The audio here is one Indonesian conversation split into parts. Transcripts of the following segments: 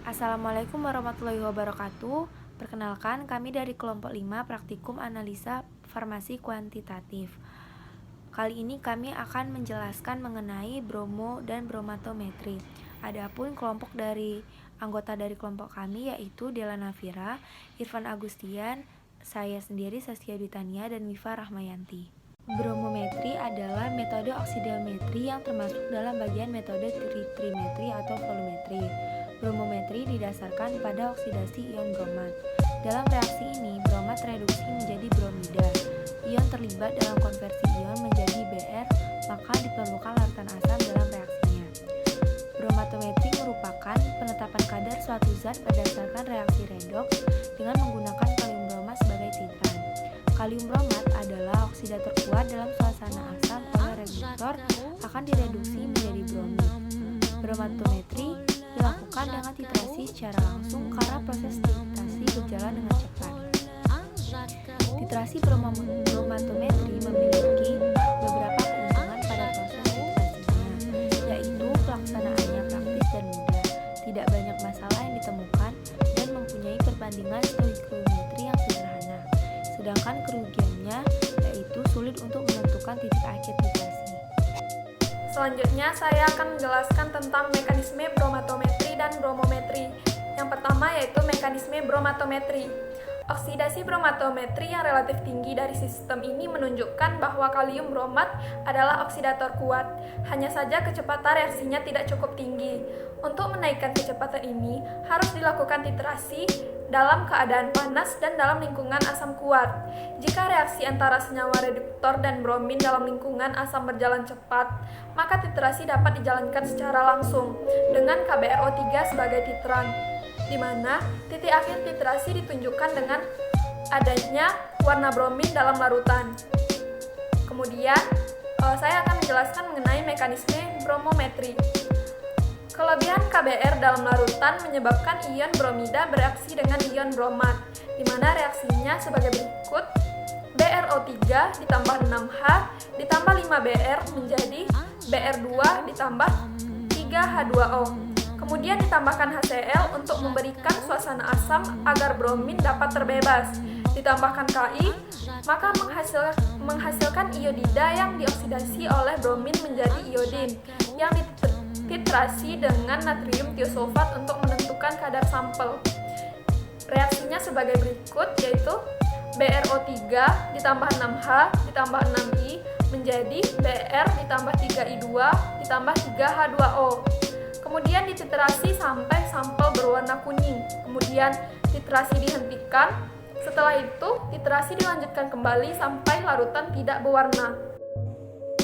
Assalamualaikum warahmatullahi wabarakatuh. Perkenalkan, kami dari kelompok 5 Praktikum Analisa Farmasi Kuantitatif. Kali ini kami akan menjelaskan mengenai bromo dan bromatometri. Adapun anggota dari kelompok kami yaitu Dela Nafira, Irfan Agustian, saya sendiri Saskia Dutania, dan Mifa Rahmayanti. Bromometri adalah metode oksidometri yang termasuk dalam bagian metode trimetri atau volumetri. Bromometri didasarkan pada oksidasi ion bromat. Dalam reaksi ini, bromat reduksi menjadi bromida. Ion terlibat dalam konversi ion menjadi Br, maka diperlukan larutan asam dalam reaksinya. Bromatometri merupakan penetapan kadar suatu zat berdasarkan reaksi redoks dengan menggunakan kalium bromat sebagai titran. Kalium bromat adalah oksidator kuat dalam suasana asam oleh reduktor akan direduksi menjadi bromid. Bromatometri dilakukan dengan titrasi secara langsung karena proses titrasi berjalan dengan cepat. Titrasi bromatometri memiliki beberapa keuntungan pada proses titrasinya, yaitu pelaksanaannya praktis dan mudah, tidak banyak masalah yang ditemukan, dan mempunyai perbandingan stoikiometri yang sederhana. Sedangkan kerugiannya yaitu sulit untuk menentukan titik akhir titrasi. Selanjutnya, saya akan menjelaskan tentang mekanisme bromatometri dan bromometri. Yang pertama yaitu mekanisme bromatometri. Oksidasi bromatometri yang relatif tinggi dari sistem ini menunjukkan bahwa kalium bromat adalah oksidator kuat. Hanya saja kecepatan reaksinya tidak cukup tinggi. Untuk menaikkan kecepatan ini, harus dilakukan titrasi dalam keadaan panas dan dalam lingkungan asam kuat. Jika reaksi antara senyawa reduktor dan bromin dalam lingkungan asam berjalan cepat, maka titrasi dapat dijalankan secara langsung dengan KBRO3 sebagai titran, di mana titik akhir titrasi ditunjukkan dengan adanya warna bromin dalam larutan. Kemudian, saya akan menjelaskan mengenai mekanisme bromometri. Kelebihan KBR dalam larutan menyebabkan ion bromida bereaksi dengan ion bromat, di mana reaksinya sebagai berikut: BrO3 ditambah 6H ditambah 5Br menjadi Br2 ditambah 3H2O. Kemudian ditambahkan HCl untuk memberikan suasana asam agar bromin dapat terbebas. Ditambahkan Ki, maka menghasilkan iodida yang dioksidasi oleh bromin menjadi iodin, yang titrasi dengan natrium tiosulfat untuk menentukan kadar sampel. Reaksinya sebagai berikut, yaitu BrO3 ditambah 6H ditambah 6I menjadi Br ditambah 3I2 ditambah 3H2O. Kemudian dititrasi sampai sampel berwarna kuning. Kemudian titrasi dihentikan. Setelah itu, titrasi dilanjutkan kembali sampai larutan tidak berwarna.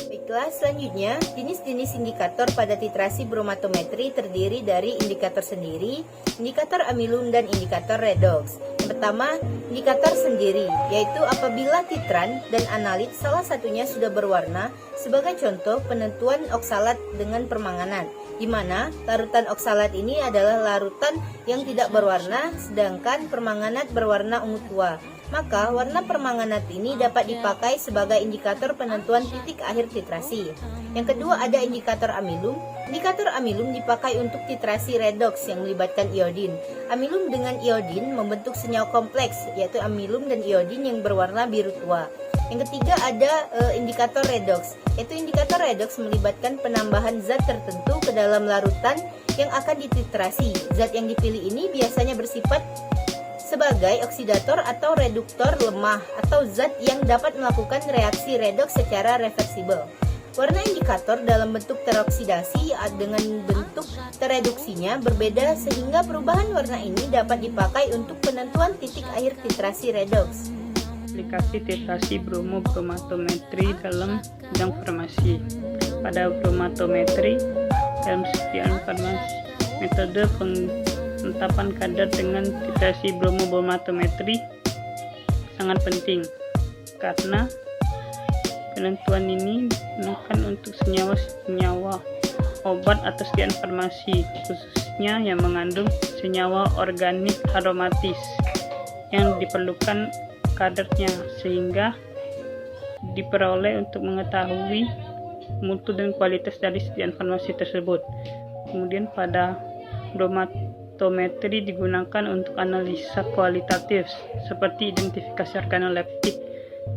Baiklah, selanjutnya, jenis-jenis indikator pada titrasi bromatometri terdiri dari indikator sendiri, indikator amilum, dan indikator redoks. Yang pertama, indikator sendiri, yaitu apabila titran dan analit salah satunya sudah berwarna, sebagai contoh penentuan oksalat dengan permanganan, di mana larutan oksalat ini adalah larutan yang tidak berwarna, sedangkan permanganat berwarna ungu tua. Maka warna permanganat ini dapat dipakai sebagai indikator penentuan titik akhir titrasi. Yang kedua ada indikator amilum. Indikator amilum dipakai untuk titrasi redoks yang melibatkan iodin. Amilum dengan iodin membentuk senyawa kompleks, yaitu amilum dan iodin yang berwarna biru tua. Yang ketiga ada indikator redoks, yaitu indikator redoks melibatkan penambahan zat tertentu ke dalam larutan yang akan dititrasi. Zat yang dipilih ini biasanya bersifat sebagai oksidator atau reduktor lemah atau zat yang dapat melakukan reaksi redoks secara reversibel. Warna indikator dalam bentuk teroksidasi dengan bentuk tereduksinya berbeda sehingga perubahan warna ini dapat dipakai untuk penentuan titik akhir titrasi redoks. Aplikasi titrasi bromatometri dalam bidang farmasi. Pada bromatometri dalam setiap farmasi, metode penetapan kadar dengan titrasi bromatometri sangat penting karena penentuan ini digunakan untuk senyawa-senyawa obat atau sekian farmasi, khususnya yang mengandung senyawa organik aromatis yang diperlukan kadarnya, sehingga diperoleh untuk mengetahui mutu dan kualitas dari informasi tersebut. Kemudian pada bromatometri digunakan untuk analisa kualitatif seperti identifikasi organoleptik,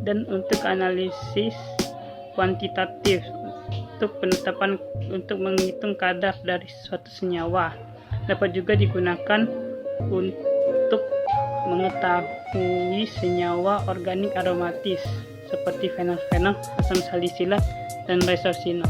dan untuk analisis kuantitatif untuk menghitung kadar dari suatu senyawa. Dapat juga digunakan untuk mengetahui senyawa organik aromatis seperti fenol-fenol, asam salisilat, dan resorsinol.